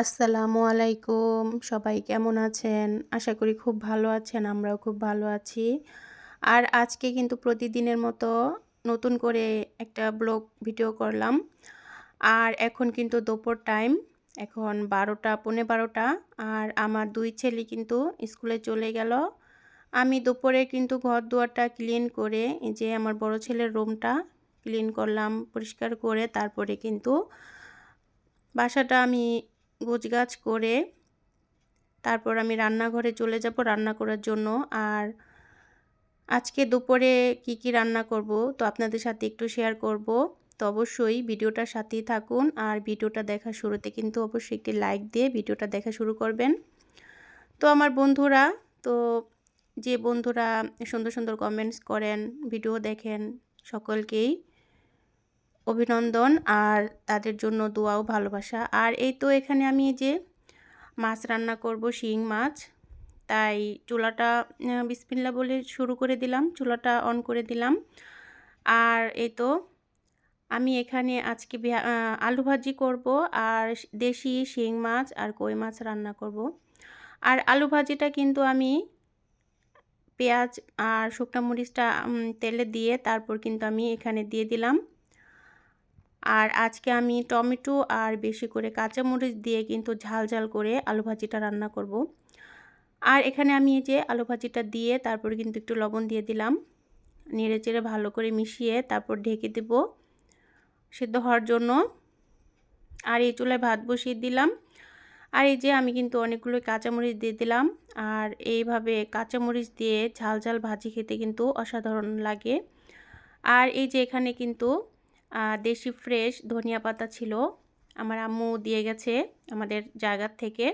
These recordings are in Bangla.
আসসালামু আলাইকুম। সবাই কেমন আছেন? আশা করি খুব ভালো আছেন। আমরাও খুব ভালো আছি। আর আজকে কিন্তু প্রতিদিনের মতো নতুন করে একটা ব্লগ ভিডিও করলাম। আর এখন কিন্তু দুপুর টাইম। এখন ১২টা, পৌনে ১২টা। আর আমার ২ ছেলে কিন্তু স্কুলে চলে গেল। আমি দুপুরে কিন্তু ঘর-দুয়ারটা ক্লিন করে এই যে আমার বড় ছেলের রুমটা ক্লিন করলাম। পরিষ্কার করে তারপরে কিন্তু বাসাটা আমি গোছগাছ করে তারপর আমি রান্নাঘরে চলে যাব রান্না করার জন্য। আর আজকে দুপুরে কি রান্না করব তো আপনাদের সাথে একটু শেয়ার করব। তো অবশ্যই ভিডিওটার সাথেই থাকুন। আর ভিডিওটা দেখার শুরুতে কিন্তু অবশ্যই একটি লাইক দিয়ে ভিডিওটা দেখা শুরু করবেন। তো আমার বন্ধুরা তো যে বন্ধুরা সুন্দর, সুন্দর কমেন্টস করেন, ভিডিও দেখেন সকলকেই অভিনন্দন আর তাদের জন্য দোয়া ও ভালোবাসা। আর এই তো এখানে আমি এই যে মাছ রান্না করব, শিং মাছ। তাই চুলাটা বিসমিল্লাহ বলে শুরু করে দিলাম, চুলাটা অন করে দিলাম। আর এই তো আমি এখানে আজকে আলু ভাজি করব আর দেশি শিং মাছ আর কই মাছ রান্না করব। আর আলু ভাজিটা কিন্তু আমি পেঁয়াজ আর শুকনা মরিচটা তেলে দিয়ে তারপর কিন্তু আমি এখানে দিয়ে দিলাম। আর আজকে আমি টমেটো আর বেশি করে কাঁচামরিচ দিয়ে কিন্তু ঝাল ঝাল করে আলু ভাজিটা রান্না করব। আর এখানে আমি এই যে আলু ভাজিটা দিয়ে তারপরে কিন্তু একটু লবণ দিয়ে দিলাম। নেড়েচেড়ে ভালো করে মিশিয়ে তারপর ঢেকে দেব সিদ্ধ হওয়ার জন্য। আর এই চুলায় ভাত বসিয়ে দিলাম। আর এই যে আমি কিন্তু অনেকগুলো কাঁচামরিচ দিয়ে দিলাম। আর এইভাবে কাঁচামরিচ দিয়ে ঝাল ঝাল ভাজি খেতে কিন্তু অসাধারণ লাগে। আর এই যে এখানে কিন্তু দেশি ফ্রেশ ধনিয়া পাতা ছিল, আমার আম্মু দিয়ে গেছে আমাদের জায়গার থেকে।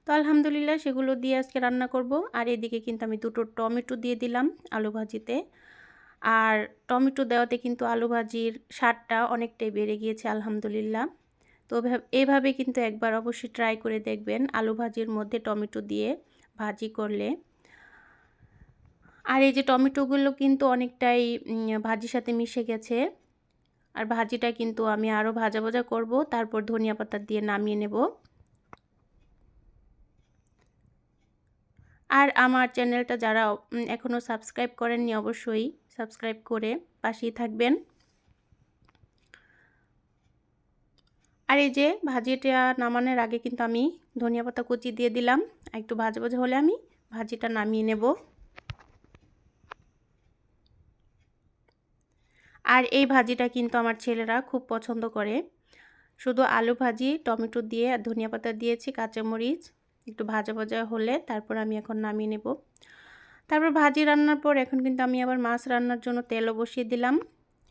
তো আলহামদুলিল্লাহ সেগুলো দিয়ে আজকে রান্না করব। আর এদিকে কিন্তু আমি দুটো টমেটো দিয়ে দিলাম আলু ভাজিতে। আর টমেটো দেওয়াতে কিন্তু আলু ভাজির স্বাদটা অনেকটাই বেড়ে গিয়েছে আলহামদুলিল্লাহ। তো এভাবে কিন্তু একবার অবশ্যই ট্রাই করে দেখবেন আলু ভাজির মধ্যে টমেটো দিয়ে ভাজি করলে। আর এই যে টমেটোগুলো কিন্তু অনেকটাই ভাজির সাথে মিশে গেছে। আর ভাজিটা কিন্তু আমি আরও ভাজা ভাজা করব, তারপর ধনিয়া পাতা দিয়ে নামিয়ে নেব। আর আমার চ্যানেলটা যারা এখনও সাবস্ক্রাইব করেননি অবশ্যই সাবস্ক্রাইব করে পাশেই থাকবেন। আর এই যে ভাজিটা নামানোর আগে কিন্তু আমি ধনিয়া পাতা কুচি দিয়ে দিলাম। একটু ভাজা ভাজা হলে আমি ভাজিটা নামিয়ে নেব। আর এই ভাজিটা কিন্তু আমার ছেলেরা খুব পছন্দ করে। শুধু আলু ভাজি টমেটো দিয়ে আর ধনিয়া পাতা দিয়েছি, কাঁচামরিচ একটু ভাজা ভাজা হলে তারপর আমি এখন নামিয়ে নেব। তারপর ভাজি রান্নার পর এখন কিন্তু আমি আবার মাছ রান্নার জন্য তেলও বসিয়ে দিলাম।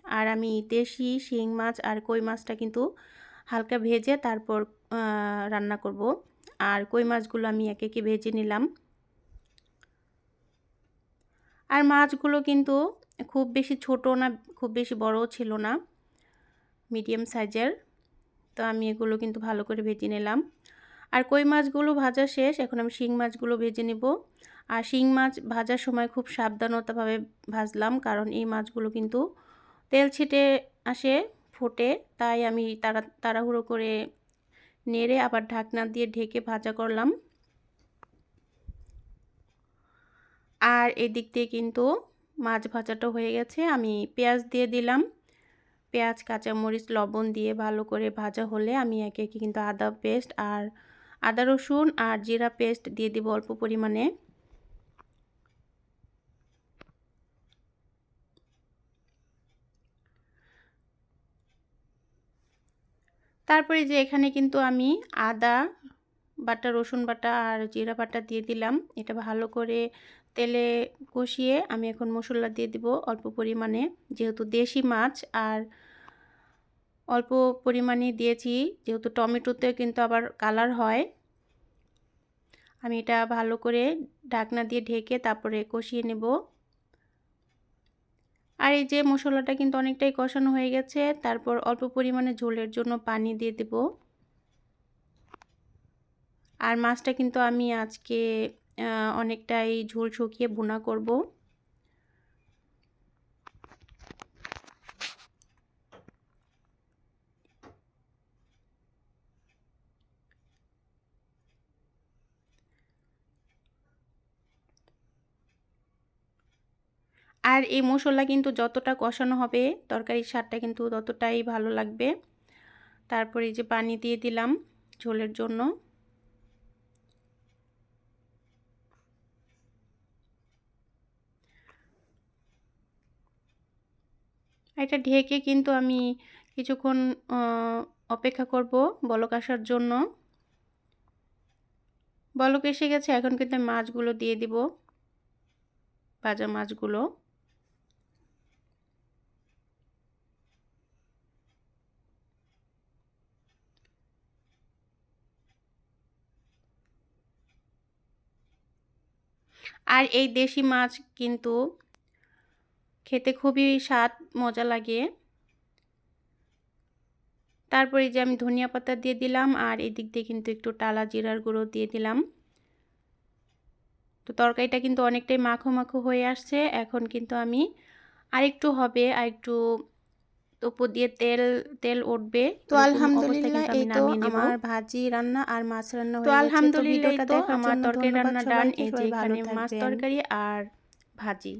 আর আমি দেশি শিং মাছ আর কই মাছটা কিন্তু হালকা ভেজে তারপর রান্না করব। আর কই মাছগুলো আমি একে একে ভেজে নিলাম। আর মাছগুলো কিন্তু খুব বেশি ছোট না, খুব বেশি বড়ও ছিল না, মিডিয়াম সাইজের। তো আমি এগুলো কিন্তু ভালো করে ভেজে নিলাম। আর কই মাছগুলো ভাজা শেষ, এখন আমি শিং মাছগুলো ভেজে নেব। আর শিং মাছ ভাজার সময় খুব সাবধানতাভাবে ভাজলাম, কারণ এই মাছগুলো কিন্তু তেল ছিটে আসে, ফোটে। তাই আমি তাড়াহুড়ো করে নেড়ে আবার ঢাকনা দিয়ে ঢেকে ভাজা করলাম। আর এদিক দিয়ে কিন্তু মাছ ভাজাটা হয়ে গেছে, আমি পেঁয়াজ দিয়ে দিলাম। পেঁয়াজ কাঁচামরিচ লবণ দিয়ে ভালো করে ভাজা হলে আমি একে একে কিন্তু আদা পেস্ট আর আদা রসুন আর জিরা পেস্ট দিয়ে দিব অল্প পরিমাণে। তারপরে যে এখানে কিন্তু আমি আদা বাটা, রসুন বাটা আর জিরা বাটা দিয়ে দিলাম। এটা ভালো করে তেলে কষিয়ে আমি এখন মশলা দিয়ে দিব অল্প পরিমাণে, যেহেতু দেশি মাছ আর অল্প পরিমাণে দিয়েছি, যেহেতু টমেটোতে কিন্তু আবার কালার হয়। আমি এটা ভালো করে ঢাকনা দিয়ে ঢেকে তারপরে কষিয়ে নেব। আর এই যে মশলাটা কিন্তু অনেকটাই কষানো হয়ে গেছে, তারপর অল্প পরিমাণে ঝোলের জন্য পানি দিয়ে দেব। আর মাছটা কিন্তু আমি আজকে অনেকটাই ঝোল শুকিয়ে ভুনা করব। আর এই মশলা কিন্তু যতটা কষানো হবে তরকারির স্বাদটা কিন্তু ততটাই ভালো লাগবে। তারপরে এই যে পানি দিয়ে দিলাম ঝোলের জন্য। এটা ঢেকে কিন্তু আমি কিছুক্ষণ অপেক্ষা করব বলক আসার জন্য। বলক এসে গেছে, এখন কিন্তু আমি মাছগুলো দিয়ে দিব, ভাজা মাছগুলো। আর এই দেশি মাছ কিন্তু খেতে খুবই স্বাদ মজা লাগে। তারপরে যে আমি ধনিয়া পাতা দিয়ে দিলাম আর এদিক দিয়ে কিন্তু একটু টালা জিরার গুঁড়ো দিয়ে দিলাম। তো তরকারিটা কিন্তু অনেকটাই মাখো মাখো হয়ে আসছে। এখন কিন্তু আমি আরেকটু হবে, আরেকটু উপর দিয়ে তেল তেল উঠবে, তো এরকম অবস্থায় আলহামদুলিল্লাহ কিন্তু এই আমি তো নামিয়ে নিব। আমার ভাজি রান্না আর মাছ রান্না তো হয়ে গেছে। তো আলহামদুলিল্লাহ ভিডিওটা তো দেখার আমার জন্য তরকারি ধন্যবাদ রান্না ডান। সবাইকে। এই যে সবাই ভালো এখানে মাছ থাকবেন। তরকারি আর ভাজি।